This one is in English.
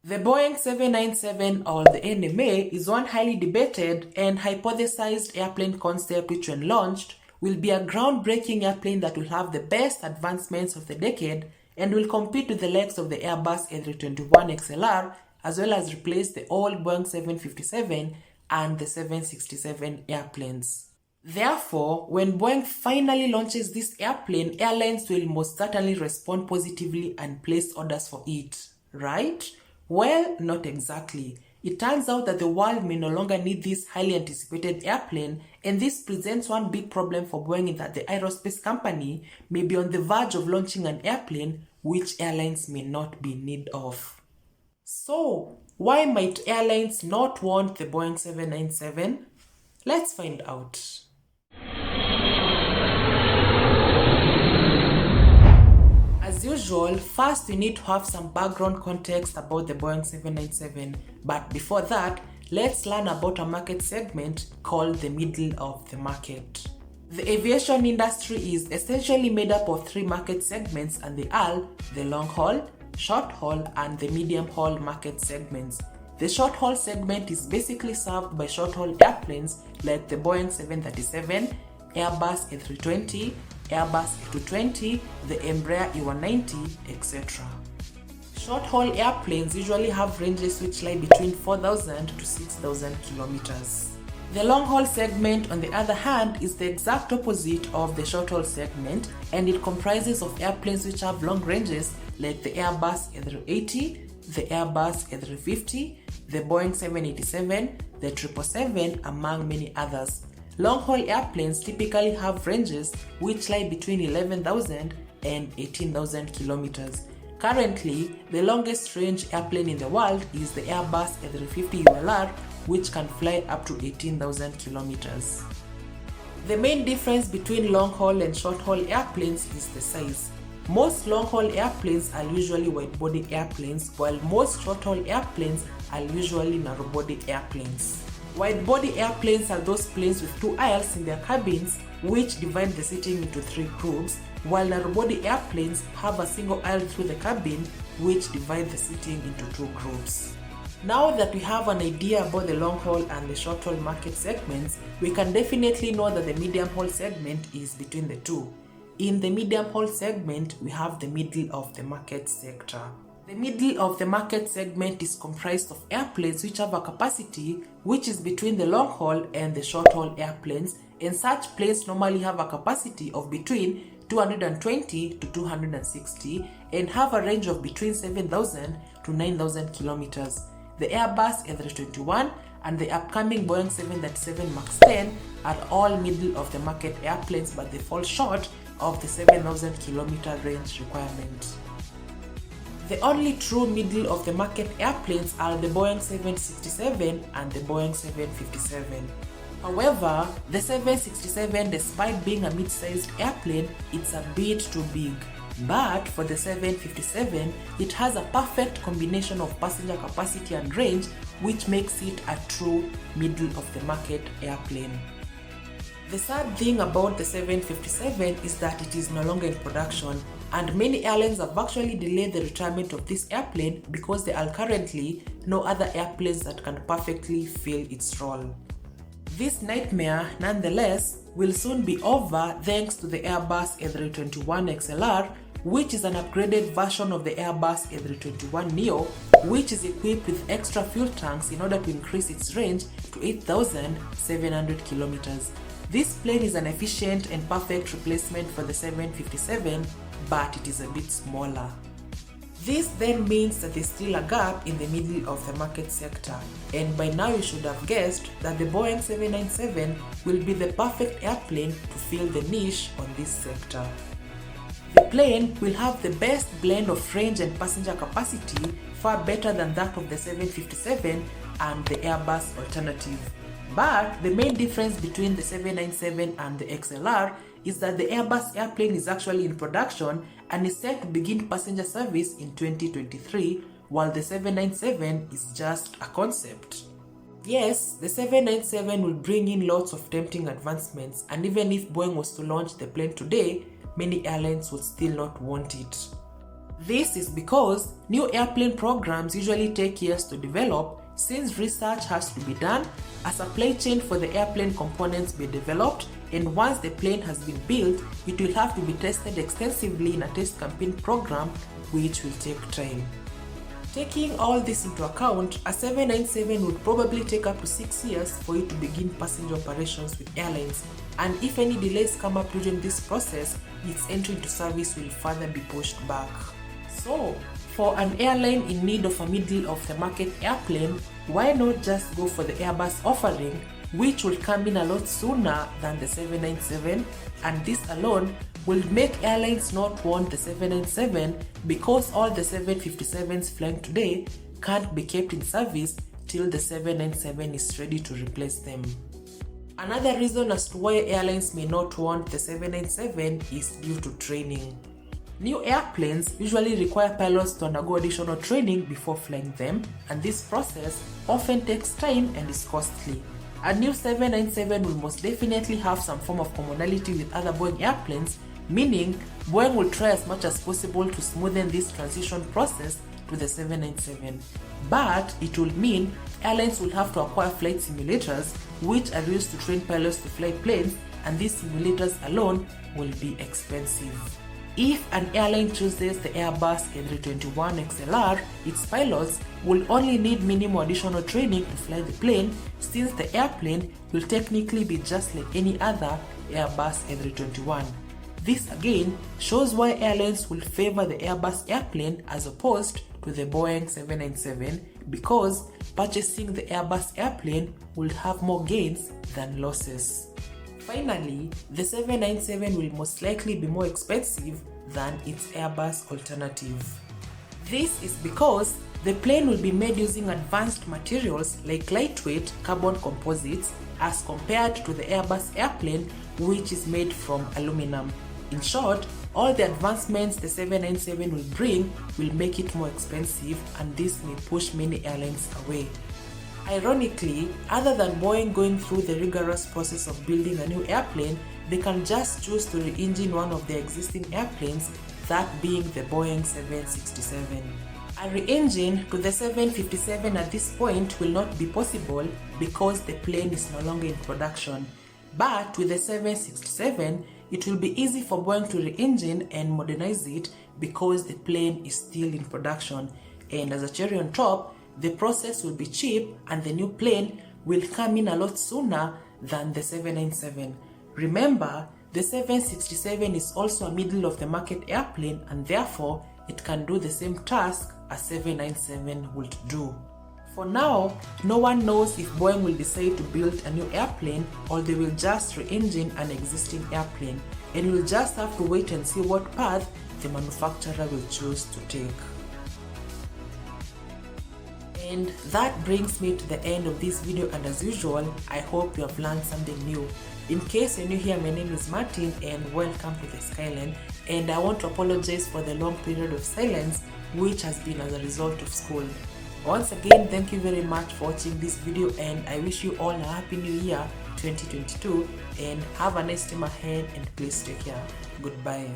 The Boeing 797 or the NMA is one highly debated and hypothesized airplane concept which when launched will be a groundbreaking airplane that will have the best advancements of the decade and will compete with the likes of the Airbus A321XLR as well as replace the old Boeing 757 and the 767 airplanes. Therefore, when Boeing finally launches this airplane, airlines will most certainly respond positively and place orders for it, right? Well, not exactly. It turns out that the world may no longer need this highly anticipated airplane, and this presents one big problem for Boeing in that the aerospace company may be on the verge of launching an airplane which airlines may not be in need of. So, why might airlines not want the Boeing 797? Let's find out. As usual, first we need to have some background context about the Boeing 797, but before that, let's learn about a market segment called the middle of the market. The aviation industry is essentially made up of three market segments, and they are the long haul, short haul, and the medium haul market segments. The short haul segment is basically served by short haul airplanes like the Boeing 737, Airbus A320, Airbus A220, the Embraer E190, etc. Short-haul airplanes usually have ranges which lie between 4,000 to 6,000 kilometers. The long-haul segment, on the other hand, is the exact opposite of the short-haul segment, and it comprises of airplanes which have long ranges like the Airbus A380, the Airbus A350, the Boeing 787, the 777, among many others. Long-haul airplanes typically have ranges which lie between 11,000 and 18,000 kilometers. Currently, the longest range airplane in the world is the Airbus A350 ULR, which can fly up to 18,000 kilometers. The main difference between long-haul and short-haul airplanes is the size. Most long-haul airplanes are usually wide-body airplanes, while most short-haul airplanes are usually narrow-body airplanes. Wide-body airplanes are those planes with two aisles in their cabins which divide the seating into three groups, while narrow-body airplanes have a single aisle through the cabin which divide the seating into two groups. Now that we have an idea about the long-haul and the short-haul market segments, we can definitely know that the medium-haul segment is between the two. In the medium-haul segment, we have the middle of the market sector. The middle of the market segment is comprised of airplanes which have a capacity which is between the long haul and the short haul airplanes, and such planes normally have a capacity of between 220 to 260 and have a range of between 7,000 to 9,000 kilometers. The Airbus A321 and the upcoming Boeing 737 MAX 10 are all middle of the market airplanes, but they fall short of the 7,000 kilometer range requirement. The only true middle of the market airplanes are the Boeing 767 and the Boeing 757. However, the 767, despite being a mid-sized airplane, it's a bit too big. But for the 757, it has a perfect combination of passenger capacity and range, which makes it a true middle of the market airplane. The sad thing about the 757 is that it is no longer in production, and many airlines have actually delayed the retirement of this airplane because there are currently no other airplanes that can perfectly fill its role. This nightmare, nonetheless, will soon be over thanks to the Airbus A321XLR, which is an upgraded version of the Airbus A321neo, which is equipped with extra fuel tanks in order to increase its range to 8,700 kilometers. This plane is an efficient and perfect replacement for the 757, but it is a bit smaller. This then means that there's still a gap in the middle of the market sector, and by now you should have guessed that the Boeing 797 will be the perfect airplane to fill the niche on this sector. The plane will have the best blend of range and passenger capacity, far better than that of the 757 and the Airbus alternative. But the main difference between the 797 and the XLR is that the Airbus airplane is actually in production and is set to begin passenger service in 2023, while the 797 is just a concept. Yes, the 797 will bring in lots of tempting advancements, and even if Boeing was to launch the plane today, many airlines would still not want it. This is because new airplane programs usually take years to develop, since research has to be done, a supply chain for the airplane components be developed, and once the plane has been built, it will have to be tested extensively in a test campaign program, which will take time. Taking all this into account, a 797 would probably take up to 6 years for it to begin passenger operations with airlines, and if any delays come up during this process, its entry into service will further be pushed back. So, for an airline in need of a middle-of-the-market airplane, why not just go for the Airbus offering, which will come in a lot sooner than the 797, and this alone will make airlines not want the 797 because all the 757s flying today can't be kept in service till the 797 is ready to replace them. Another reason as to why airlines may not want the 797 is due to training. New airplanes usually require pilots to undergo additional training before flying them, and this process often takes time and is costly. A new 797 will most definitely have some form of commonality with other Boeing airplanes, meaning Boeing will try as much as possible to smoothen this transition process to the 797. But it will mean airlines will have to acquire flight simulators, which are used to train pilots to fly planes, and these simulators alone will be expensive. If an airline chooses the Airbus A321XLR, its pilots will only need minimal additional training to fly the plane, since the airplane will technically be just like any other Airbus A321. This again shows why airlines will favor the Airbus airplane as opposed to the Boeing 797, because purchasing the Airbus airplane will have more gains than losses. Finally, the 797 will most likely be more expensive than its Airbus alternative. This is because the plane will be made using advanced materials like lightweight carbon composites as compared to the Airbus airplane, which is made from aluminum. In short, all the advancements the 797 will bring will make it more expensive, and this may push many airlines away. Ironically, other than Boeing going through the rigorous process of building a new airplane, they can just choose to re-engine one of their existing airplanes, that being the Boeing 767. A re-engine to the 757 at this point will not be possible because the plane is no longer in production. But with the 767, it will be easy for Boeing to re-engine and modernize it because the plane is still in production. And as a cherry on top, the process will be cheap and the new plane will come in a lot sooner than the 797. Remember, the 767 is also a middle-of-the-market airplane, and therefore it can do the same task a 797 would do. For now, no one knows if Boeing will decide to build a new airplane or they will just re-engine an existing airplane, and we'll just have to wait and see what path the manufacturer will choose to take. And that brings me to the end of this video, and as usual, I hope you have learned something new. In case you're new here, my name is Martin and welcome to the Skyline, and I want to apologize for the long period of silence which has been as a result of school. Once again, thank you very much for watching this video, and I wish you all a happy new year 2022, and have a nice time ahead, and please take care. Goodbye.